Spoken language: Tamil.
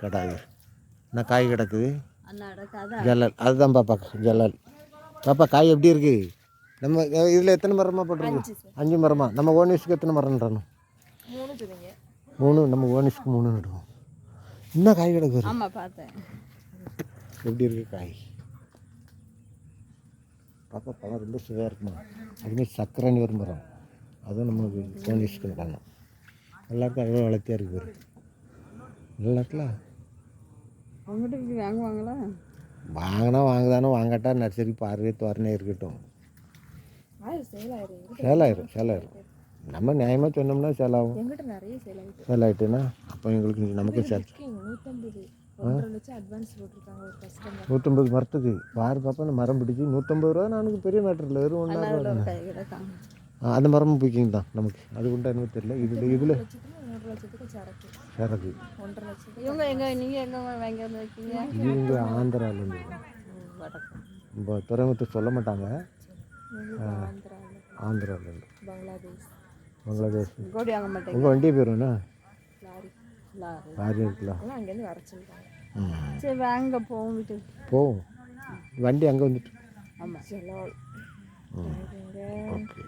கிடாது என்ன காய் கிடக்குது ஜல்லல். அதுதான் பாப்பா ஜல்லல். பாப்பா காய் எப்படி இருக்குது? நம்ம இதில் எத்தனை மரமாக போட்டிருக்கு? 5 மரமா? நம்ம ஓனிஸ்க்கு எத்தனை மரம் நடணும்? 3. நம்ம ஓனிஸ்க்கு 3 நடுவோம். இன்னும் காய் கிடக்கு. ஆமாம் பார்த்தேன். எப்படி இருக்குது காய்? பாப்பா பழம் ரொம்ப சுவையாக இருக்குமா? அதுமாதிரி சக்கரை ஒரு மரம், அதுவும் நம்மளுக்கு ஓனிஸ்க்கு நடணும். எல்லாருக்கும் அவ்வளோ வளர்த்தியாக இருக்குது பாரு. நல்லா இருக்குல்ல? அவங்ககிட்ட இப்படி வாங்குவாங்களா? வாங்கினா வாங்குதானோ, வாங்கட்டா நர்சரி பார்வை தோரணே இருக்கட்டும். சேலாயிரும். நம்ம நியாயமாக சொன்னோம்னா சேலாகும். சேலாயிட்டுன்னா அப்போ எங்களுக்கு நமக்கு சேல் 150 மரத்துக்கு பாரு பாப்பா. அந்த மரம் பிடிச்சி 150 ரூபா. நானுக்கு பெரிய மேட்டரில் வெறும் 1 அந்த மரமும் பிடிக்கிங்க தான் நமக்கு. அது உண்டா என்ன தெரியல. இதில் சரக்கு இவங்க ஆந்திராவிலேருந்து இப்போ துறைமுகத்தை சொல்ல மாட்டாங்க. ஆந்திராவிலேருந்து பங்களாதேஷ். உங்கள் வண்டியை போயிருவேண்ணா லாரி இருக்குல்ல. சரி வாங்க போவோம் வீட்டுக்கு. போவோம். வண்டி அங்கே வந்துட்டு. ஆமாம். ஓகே.